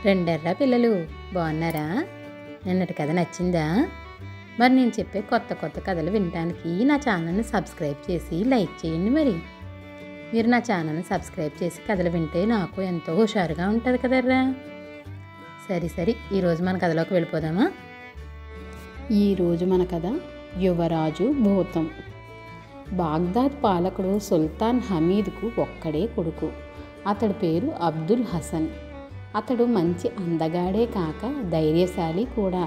రెండెర్రా పిల్లలు బాగున్నారా? నిన్నటి కథ నచ్చిందా? మరి నేను చెప్పే కొత్త కొత్త కథలు వినడానికి నా ఛానల్ని సబ్స్క్రైబ్ చేసి లైక్ చేయండి. మరి మీరు నా ఛానల్ని సబ్స్క్రైబ్ చేసి కథలు వింటే నాకు ఎంతో హుషారుగా ఉంటుంది కదర్రా. సరే ఈరోజు మన కథలోకి వెళ్ళిపోదామా? ఈరోజు మన కథ యువరాజు భూతం. బాగ్దాద్ పాలకుడు సుల్తాన్ హమీద్కు ఒక్కడే కొడుకు. అతడి పేరు అబ్దుల్ హసన్. అతడు మంచి అందగాడే కాక ధైర్యశాలి కూడా.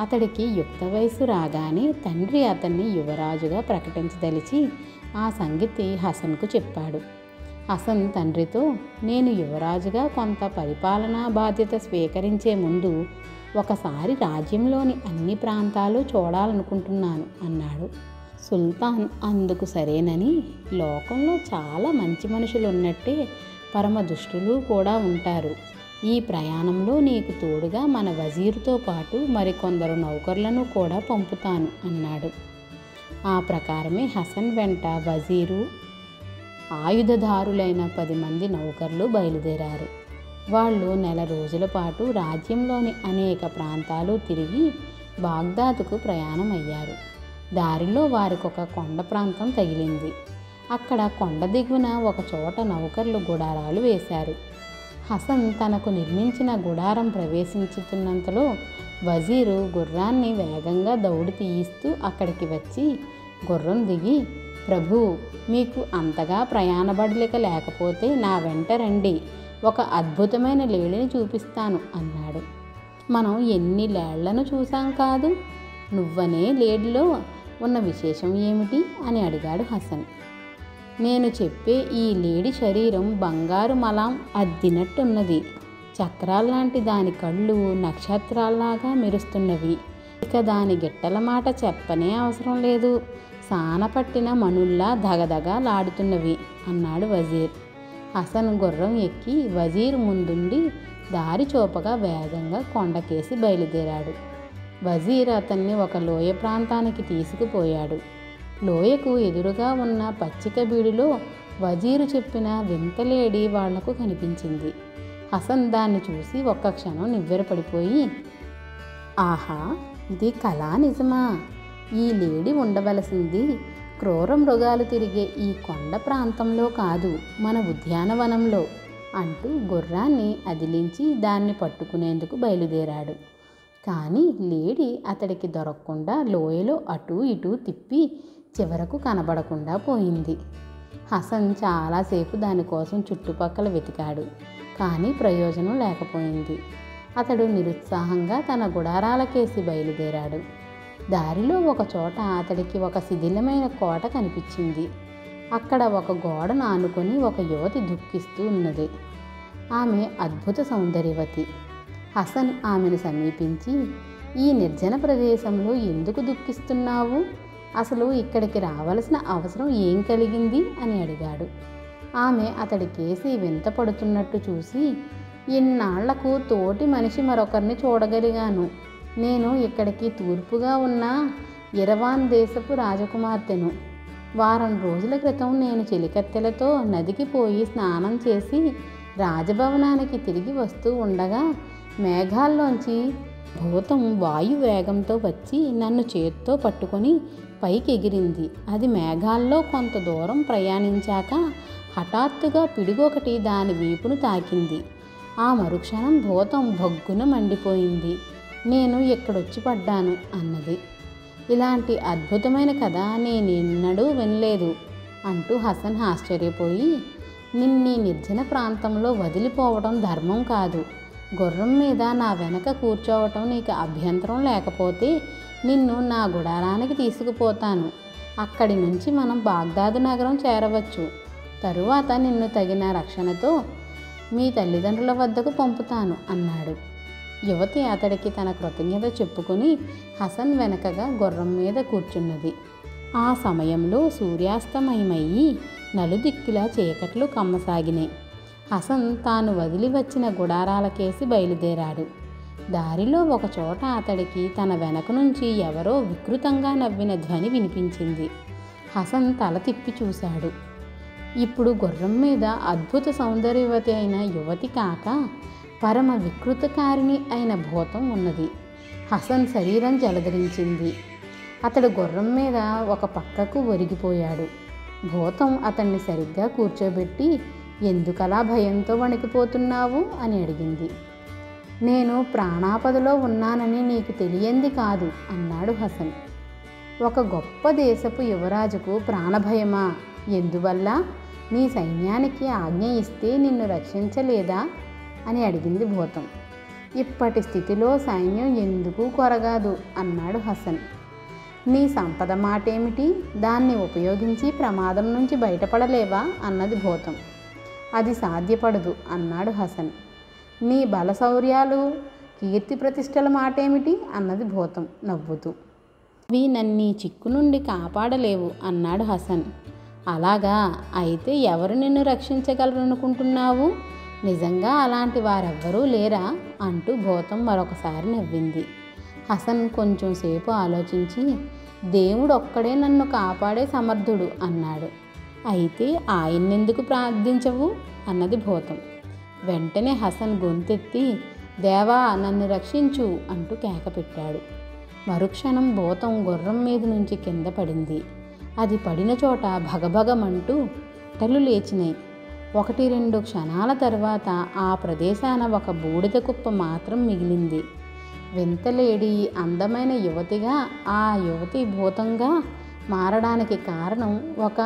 అతడికి యుక్త వయసు రాగానే తండ్రి అతన్ని యువరాజుగా ప్రకటించదలిచి ఆ సంగతి హసన్కు చెప్పాడు. హసన్ తండ్రితో, నేను యువరాజుగా కొంత పరిపాలనా బాధ్యత స్వీకరించే ముందు ఒకసారి రాజ్యంలోని అన్ని ప్రాంతాలు చూడాలనుకుంటున్నాను అన్నాడు. సుల్తాన్ అందుకు సరేనని, లోకంలో చాలా మంచి మనుషులు ఉన్నట్టే పరమ దుష్టులు కూడా ఉంటారు. ఈ ప్రయాణంలో నీకు తోడుగా మన వజీరుతో పాటు మరికొందరు నౌకర్లను కూడా పంపుతాను అన్నాడు. ఆ ప్రకారమే హసన్ వెంట వజీరు, ఆయుధదారులైన 10 మంది నౌకర్లు బయలుదేరారు. వాళ్ళు నెల రోజుల పాటు రాజ్యంలోని అనేక ప్రాంతాలు తిరిగి బాగ్దాదుకు ప్రయాణం అయ్యారు. దారిలో వారికొక కొండ ప్రాంతం తగిలింది. అక్కడ కొండ దిగువన ఒక చోట నౌకర్లు గుడారాలు వేశారు. హసన్ తనకు నిర్మించిన గుడారం ప్రవేశించుతున్నంతలో వజీరు గుర్రాన్ని వేగంగా దౌడి తీయిస్తూ అక్కడికి వచ్చి గుర్రం దిగి, ప్రభు, మీకు అంతగా ప్రయాణబడలేక లేకపోతే నా వెంట రండి, ఒక అద్భుతమైన లేడిని చూపిస్తాను అన్నాడు. మనం ఎన్ని లేళ్లను చూసాం కాదు, నువ్వనే లేడిలో ఉన్న విశేషం ఏమిటి అని అడిగాడు హసన్. నేను చెప్పే ఈ లేడి శరీరం బంగారు మలాం అద్దినట్టున్నది. చక్రాల్లాంటి దాని కళ్ళు నక్షత్రాల్లాగా మెరుస్తున్నవి. ఇక దాని గిట్టల మాట చెప్పనే అవసరం లేదు, సానపట్టిన మణుల్లా దగదగలాడుతున్నవి అన్నాడు వజీర్. హసన్ గుర్రం ఎక్కి వజీర్ ముందుండి దారి చూపగా వేగంగా కొండకేసి బయలుదేరాడు. వజీర్ అతన్ని ఒక లోయ ప్రాంతానికి తీసుకుపోయాడు. లోయకు ఎదురుగా ఉన్న పచ్చిక బీడులో వజీరు చెప్పిన వింతలేడి వాళ్లకు కనిపించింది. హసన్ దాన్ని చూసి ఒక్క క్షణం నివ్వెరపడిపోయి, ఆహా, ఇది కళా నిజమా? ఈ లేడి ఉండవలసింది క్రూర మృగాలు తిరిగే ఈ కొండ ప్రాంతంలో కాదు, మన ఉద్యానవనంలో అంటూ గుర్రాన్ని అదిలించి దాన్ని పట్టుకునేందుకు బయలుదేరాడు. కానీ లేడి అతడికి దొరకకుండా లోయలో అటూ ఇటూ తిప్పి చివరకు కనబడకుండా పోయింది. హసన్ చాలాసేపు దానికోసం చుట్టుపక్కల వెతికాడు, కానీ ప్రయోజనం లేకపోయింది. అతడు నిరుత్సాహంగా తన గుడారాలకేసి బయలుదేరాడు. దారిలో ఒక చోట అతడికి ఒక శిథిలమైన కోట కనిపించింది. అక్కడ ఒక గోడను ఆనుకొని ఒక యువతి దుఃఖిస్తూ ఉన్నది. ఆమె అద్భుత సౌందర్యవతి. హసన్ ఆమెను సమీపించి, ఈ నిర్జన ప్రదేశంలో ఎందుకు దుఃఖిస్తున్నావు? అసలు ఇక్కడికి రావలసిన అవసరం ఏం కలిగింది అని అడిగాడు. ఆమె అతడి కేసి వింత పడుతున్నట్టు చూసి, ఇన్నాళ్లకు తోటి మనిషి మరొకరిని చూడగలిగాను. నేను ఇక్కడికి తూర్పుగా ఉన్న ఇరవాన్ దేశపు రాజకుమార్తెను. వారం రోజుల క్రితం నేను చెలికత్తెలతో నదికి పోయి స్నానం చేసి రాజభవనానికి తిరిగి వస్తూ ఉండగా మేఘాల్లోంచి భూతం వాయు వేగంతో వచ్చి నన్ను చేత్తో పట్టుకొని పైకి ఎగిరింది. అది మేఘాల్లో కొంత దూరం ప్రయాణించాక హఠాత్తుగా పిడుగొకటి దాని వీపును తాకింది. ఆ మరుక్షణం భూతం భగ్గున మండిపోయింది. నేను ఇక్కడొచ్చి పడ్డాను అన్నది. ఇలాంటి అద్భుతమైన కథ నేనెన్నడూ వినలేదు అంటూ హసన్ ఆశ్చర్యపోయి, నిన్నీ నిర్జన ప్రాంతంలో వదిలిపోవడం ధర్మం కాదు. గుర్రం మీద నా వెనక కూర్చోవటం నీకు అభ్యంతరం లేకపోతే నిన్ను నా గుడారానికి తీసుకుపోతాను. అక్కడి నుంచి మనం బాగ్దాదు నగరం చేరవచ్చు. తరువాత నిన్ను తగిన రక్షణతో మీ తల్లిదండ్రుల వద్దకు పంపుతాను అన్నాడు. యువతి అతడికి తన కృతజ్ఞత చెప్పుకొని హసన్ వెనకగా గుర్రం మీద కూర్చున్నది. ఆ సమయంలో సూర్యాస్తమయమయ్యి నలుదిక్కులా చీకట్లు కమ్మసాగినాయి. హసన్ తాను వదిలి వచ్చిన గుడారాలకేసి బయలుదేరాడు. దారిలో ఒక చోట అతడికి తన వెనక నుంచి ఎవరో వికృతంగా నవ్విన ధ్వని వినిపించింది. హసన్ తల తిప్పి చూశాడు. ఇప్పుడు గుర్రం మీద అద్భుత సౌందర్యవతి అయిన యువతి కాక పరమ వికృతకారిణి అయిన భూతం ఉన్నది. హసన్ శరీరం జలధరించింది. అతడు గుర్రం మీద ఒక పక్కకు ఒరిగిపోయాడు. భూతం అతన్ని సరిగ్గా కూర్చోబెట్టి, ఎందుకలా భయంతో వణికిపోతున్నావు అని అడిగింది. నేను ప్రాణాపదలో ఉన్నానని నీకు తెలియంది కాదు అన్నాడు హసన్. ఒక గొప్ప దేశపు యువరాజుకు ప్రాణభయమా? ఎందువల్ల? నీ సైన్యానికి ఆజ్ఞ ఇస్తే నిన్ను రక్షించలేదా అని అడిగింది భూతం. ఇప్పటి స్థితిలో సైన్యం ఎందుకు కొరగాదు అన్నాడు హసన్. నీ సంపద మాటేమిటి? దాన్ని ఉపయోగించి ప్రమాదం నుంచి బయటపడలేవా అన్నది భూతం. అది సాధ్యపడదు అన్నాడు హసన్. నీ బలశౌర్యాలు, కీర్తి ప్రతిష్టల మాటేమిటి అన్నది భూతం నవ్వుతూ. అవి నన్ను చిక్కు నుండి కాపాడలేవు అన్నాడు హసన్. అలాగా? అయితే ఎవరు నిన్ను రక్షించగలరనుకుంటున్నావు? నిజంగా అలాంటి వారెవ్వరూ లేరా అంటూ భూతం మరొకసారి నవ్వింది. హసన్ కొంచెం సేపు ఆలోచించి, దేవుడు ఒక్కడే నన్ను కాపాడే సమర్థుడు అన్నాడు. అయితే ఆయన్నెందుకు ప్రార్థించవు అన్నది భూతం. వెంటనే హసన్ గొంతెత్తి, దేవా నన్ను రక్షించు అంటూ కేక పెట్టాడు. మరుక్షణం భూతం గుర్రం మీద నుంచి కింద పడింది. అది పడిన చోట భగభగమంటూ తలు లేచినాయి. 1-2 క్షణాల తర్వాత ఆ ప్రదేశాన ఒక బూడిద కుప్ప మాత్రం మిగిలింది. వింతలేడి అందమైన యువతిగా ఆ యువతి భూతంగా మారడానికి కారణం ఒక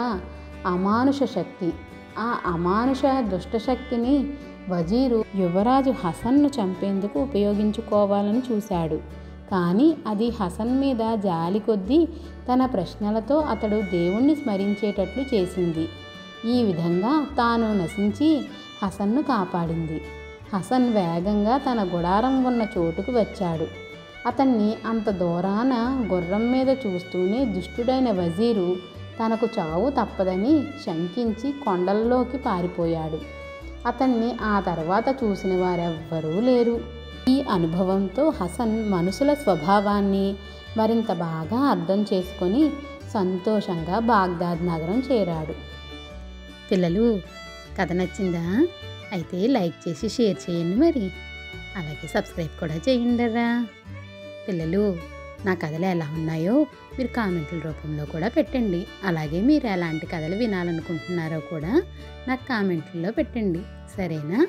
అమానుష శక్తి. ఆ అమానుష దుష్టశక్తిని వజీరు యువరాజు హసన్ను చంపేందుకు ఉపయోగించుకోవాలని చూశాడు. కానీ అది హసన్ మీద జాలి కొద్దీ తన ప్రశ్నలతో అతడు దేవుణ్ణి స్మరించేటట్లు చేసింది. ఈ విధంగా తాను నశించి హసన్ను కాపాడింది. హసన్ వేగంగా తన గుడారం ఉన్న చోటుకు వచ్చాడు. అతన్ని అంత దూరాన గుర్రం మీద చూస్తూనే దుష్టుడైన వజీరు తనకు చావు తప్పదని శంకించి కొండల్లోకి పారిపోయాడు. అతన్ని ఆ తర్వాత చూసిన వారెవ్వరూ లేరు. ఈ అనుభవంతో హసన్ మనుషుల స్వభావాన్ని మరింత బాగా అర్థం చేసుకొని సంతోషంగా బాగ్దాద్ నగరం చేరాడు. పిల్లలు, కథ నచ్చిందా? అయితే లైక్ చేసి షేర్ చేయండి, మరి అలాగే సబ్స్క్రైబ్ కూడా చేయండిరా. పిల్లలు, నా కథలు ఎలా ఉన్నాయో మీరు కామెంట్ల రూపంలో కూడా పెట్టండి. అలాగే మీరు ఎలాంటి కథలు వినాలనుకుంటున్నారో కూడా నాకు కామెంట్లలో పెట్టండి, సరేనా?